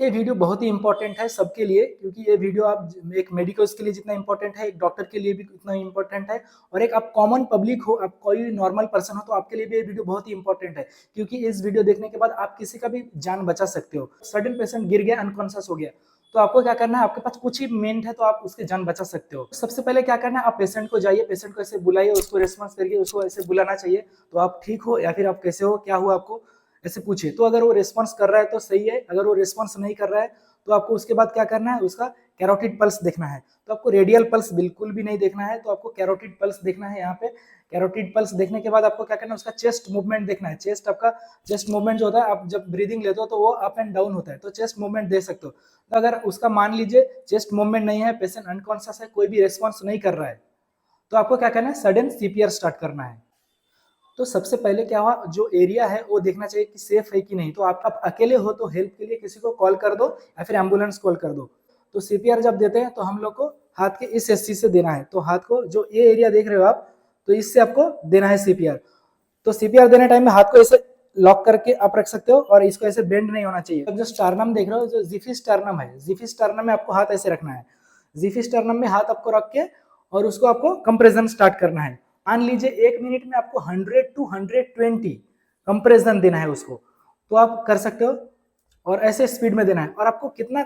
ये वीडियो बहुत ही इंपॉर्टेंट है सबके लिए, क्योंकि ये वीडियो आप एक मेडिकल्स के लिए जितना इंपॉर्टेंट है, एक डॉक्टर के लिए भी उतना इंपॉर्टेंट है, और एक आप कॉमन पब्लिक हो, आप कोई नॉर्मल पर्सन हो, तो आपके लिए भी ये वीडियो बहुत ही इंपॉर्टेंट है। क्योंकि इस वीडियो देखने के बाद आप किसी का भी जान बचा सकते हो। सडन पेशेंट गिर गया, अनकॉन्शियस हो गया, तो आपको क्या करना है, आपके पास कुछ ही मिनट है तो आप उसकी जान बचा सकते हो। सबसे पहले क्या करना है, आप पेशेंट को जाइए, पेशेंट को ऐसे बुलाइए, उसको रेस्पॉन्स करिए, उसको ऐसे बुलाना चाहिए, तो आप ठीक हो या फिर आप कैसे हो, क्या हुआ आपको, ऐसे पूछिए। तो अगर वो रिस्पॉन्स कर रहा है तो सही है, अगर वो रिस्पॉन्स नहीं कर रहा है तो आपको उसके बाद क्या करना है, उसका कैरोटिड पल्स देखना है। तो आपको रेडियल पल्स बिल्कुल भी नहीं देखना है, तो आपको कैरोटिड पल्स देखना है। यहाँ पे कैरोटिड पल्स देखने के बाद आपको क्या करना है, उसका चेस्ट मूवमेंट देखना है। चेस्ट मूवमेंट जो होता है, आप जब ब्रीदिंग लेते हो तो वो अप एंड डाउन होता है, तो चेस्ट मूवमेंट देख सकते हो। तो अगर उसका मान लीजिए चेस्ट मूवमेंट नहीं है, पेशेंट अनकॉन्शियस है, कोई भी रेस्पॉन्स नहीं कर रहा है, तो आपको क्या करना है, सडन सीपीआर स्टार्ट करना है। तो सबसे पहले क्या हुआ, जो एरिया है वो देखना चाहिए कि सेफ है कि नहीं। तो आप अकेले हो तो हेल्प के लिए किसी को कॉल कर दो या फिर एम्बुलेंस कॉल कर दो। तो सीपीआर जब देते हैं तो हम लोग को हाथ के इस हिस्से से देना है। तो हाथ को जो ये एरिया देख रहे हो आप, तो इससे आपको देना है सीपीआर। तो सीपीआर देने टाइम में हाथ को ऐसे लॉक करके आप रख सकते हो, और इसको ऐसे बेंड नहीं होना चाहिए। अब जो स्टार्नम देख रहे हो, जो जिफी स्टार्नम है, जिफी स्टार्नम में आपको हाथ ऐसे रखना है। जिफी स्टार्नम में हाथ आपको रख के और उसको आपको कंप्रेशन स्टार्ट करना है। मान लीजिए 1 मिनट में आपको 100 टू 120 कंप्रेशन देना है उसको, तो आप कर सकते हो। और ऐसे स्पीड में देना है, और आपको कितना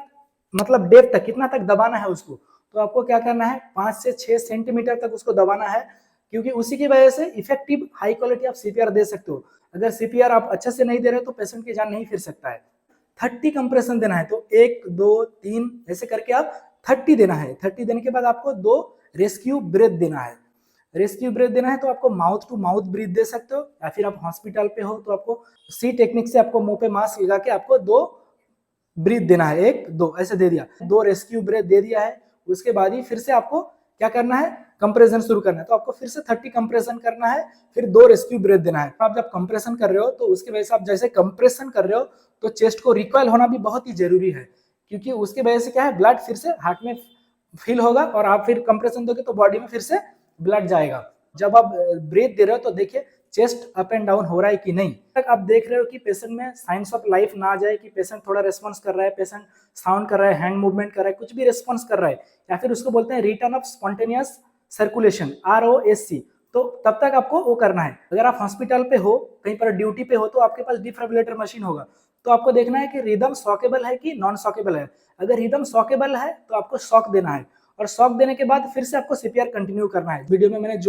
मतलब डेप तक, कितना तक दबाना है उसको, तो आपको क्या करना है, 5 से 6 सेंटीमीटर तक उसको दबाना है। क्योंकि उसी की वजह से इफेक्टिव हाई क्वालिटी आप सीपीआर दे सकते हो। अगर सीपीआर आप अच्छे से नहीं दे रहे तो पेशेंट की जान नहीं फिर सकता है। 30 कंप्रेशन देना है, तो 1 2 3 ऐसे करके आप 30 देना है। 30 देने के बाद आपको 2 रेस्क्यू ब्रेथ देना है। रेस्क्यू ब्रेथ देना है तो आपको माउथ टू माउथ ब्रीथ दे सकते हो, या फिर आप हॉस्पिटल पे हो तो आपको सी टेक्निक से आपको मुंह पे मास्क लगा के आपको 2 ब्रीथ देना है। 1 2 ऐसे दे दिया, 2 रेस्क्यू ब्रेथ दे दिया है। उसके बाद ही फिर से आपको क्या करना है, कंप्रेशन शुरू करना है। तो आपको फिर से 30 कंप्रेशन करना है, फिर 2 रेस्क्यू ब्रेथ देना है। आप जब कंप्रेशन कर रहे हो तो उसकी वजह से, आप जैसे कंप्रेशन कर रहे हो तो चेस्ट को रिकॉइल होना भी बहुत ही जरूरी है। क्योंकि उसकी वजह से क्या है, ब्लड फिर से हार्ट में फील होगा, और आप फिर कंप्रेशन दोगे तो बॉडी में फिर से ब्लड जाएगा। जब आप ब्रीथ दे रहे हो तो देखिए चेस्ट अप एंड डाउन हो रहा है कि नहीं। तक आप देख रहे हो कि पेशेंट में साइंस ऑफ लाइफ ना आ जाए, कि पेशेंट थोड़ा रेस्पॉन्स कर रहा है, पेशेंट साउंड कर रहा है, हैंड मूवमेंट कर रहा है, कुछ भी रेस्पॉन्स कर रहा है, या फिर उसको बोलते हैं return of spontaneous circulation, ROSC। तो तब तक आपको वो करना है। अगर आप हॉस्पिटल पे हो, कहीं पर ड्यूटी पे हो, तो आपके पास डिफिब्रिलेटर मशीन होगा। तो आपको देखना है कि रिदम सॉकेबल है कि नॉन सॉकेबल है। अगर रिदम सॉकेबल है तो आपको शॉक देना है, और शॉक देने के बाद फिर से आपको सीपीआर कंटिन्यू करना है। वीडियो में मैंने जो